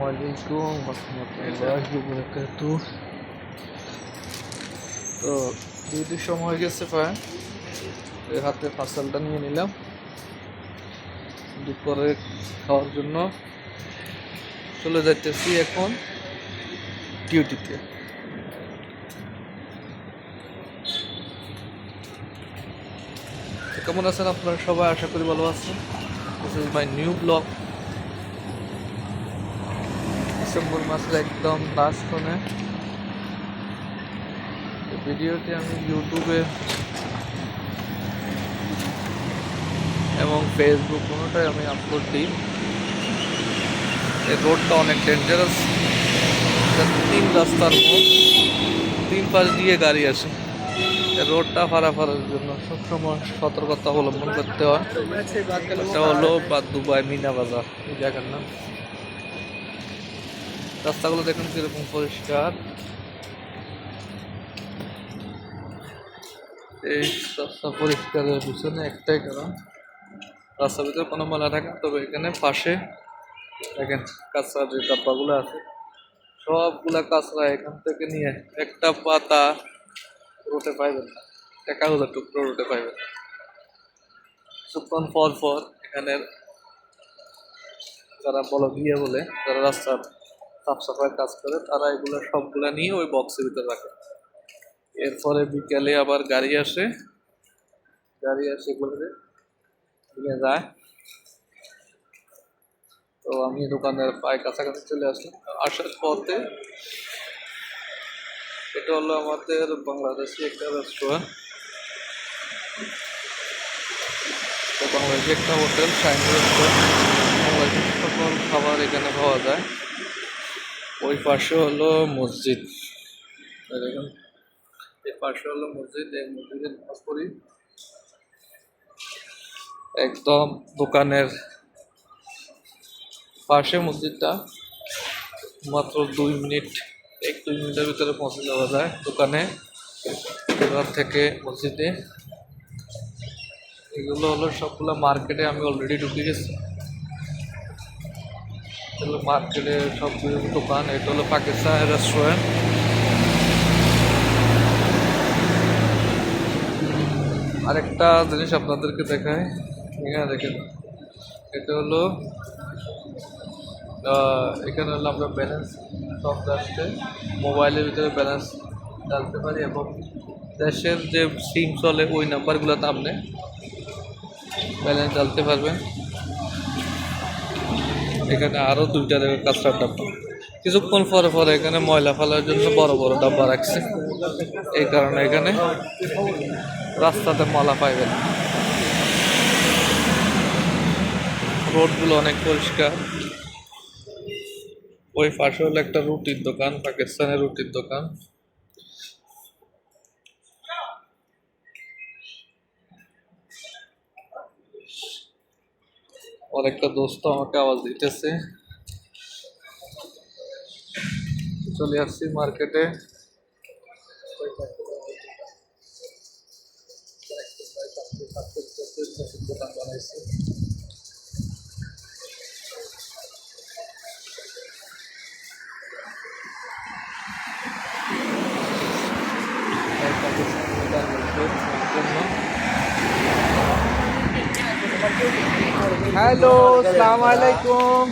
ওয়ালাইকুম আসসালামুল্লাহি ওয়া বারাকাতুহু। তো ডিউটির সময় হয়ে গেছে প্রায়, এই হাতে পার্সেলটা নিয়ে নিলাম দুপুরে খাওয়ার জন্য। চলে যাইতেছি এখন ডিউটিতে। কেমন আছেন আপনারা সবাই? আশা করি ভালো আছেন। This is my new blog. December মাসের একদম লাস্ট কোণে ভিডিওটি আমি ইউটিউবে এবং ফেসবুক কোনোটাই আমি আপলোড দিই। এই রোডটা অনেক ডেঞ্জারাস, তিন রাস্তার মোড়, তিন পাশ দিয়ে গাড়ি আসে। এই রোডটা পারাপারের জন্য সবসময় সতর্কতা অবলম্বন করতে হয়। এটা হলো দুবাই মিনা বাজার, এই জায়গার নাম। রাস্তাগুলো দেখুন কিরকম পরিষ্কার। এই রাস্তা পরিষ্কারের পিছনে একটাই কারণ, রাস্তার ভিতরে কোনো ময়লা থাকে, তবে এখানে পাশে দেখেন কাঁচরা যে ডাব্বাগুলো আছে, সবগুলা কাঁচরা এখান থেকে নিয়ে একটা পাতা রোটে পাইবেন না, একটা কাগজের টুকরো রোটে পাইবেন। কিছুক্ষণ পর পর এখানের যারা বলে যারা রাস্তার সাফ সাফাইয়ের কাজ করে, তারা এগুলো সবগুলা নিয়ে ওই বক্সের ভিতরে রাখে। এরপরে বিকেলে আবার গাড়ি আসে এগুলো নিয়ে যায়। তো আমি দোকানের প্রায় কাছাকাছি চলে আসলাম। আসার পথে এটা হলো আমাদের বাংলাদেশি একটা রেস্টুরেন্ট, বাংলাদেশি একটা হোটেল, শাইন রেস্টুরেন্ট। বাংলাদেশি সকল খাবার এখানে পাওয়া যায়। ওই পাশে হলো মসজিদ, দেখুন এই পাশে হলো মসজিদ। এই মসজিদে নামাজ পড়ি একদম দোকানের পাশে। মসজিদটা মাত্র 1-2 মিনিটের ভিতরে পৌঁছে যাওয়া যায় দোকানে, এবার থেকে মসজিদে। এগুলো হলো সবগুলো মার্কেটে, আমি অলরেডি ঢুকে গেছি। এগুলো মার্কেটে সবগুলো দোকান। এটা হলো পাকিস্তান রেস্টুরেন্ট। আরেকটা জিনিস আপনাদেরকে দেখায়, এখানে দেখেন, এটা হলো এখানে হলো আমরা ব্যালেন্স সব আসতে মোবাইলের ভিতরে ব্যালেন্স ডালতে পারি, এবং দেশের যে সিম চলে ওই নাম্বারগুলোতে আপনি ব্যালেন্স ডালতে পারবেন। এখানে আরও 2টা কাঁচরার ডাব্বা। কিছুক্ষণ পরে এখানে ময়লা ফেলার জন্য বড় বড় ডাব্বা রাখছে, এই কারণে এখানে রাস্তাতে ময়লা পাইবেন। রোডগুলো অনেক পরিষ্কার। ওই পাশে হলো একটা রুটির দোকান, পাকিস্তানের রুটির দোকান। আর একটা দোস্ত আমাকে আওয়াজ দিতেছে। চলে আসছি মার্কেটে। দোকান বানাইছি। हेलो अस्सलाम वालेकुम।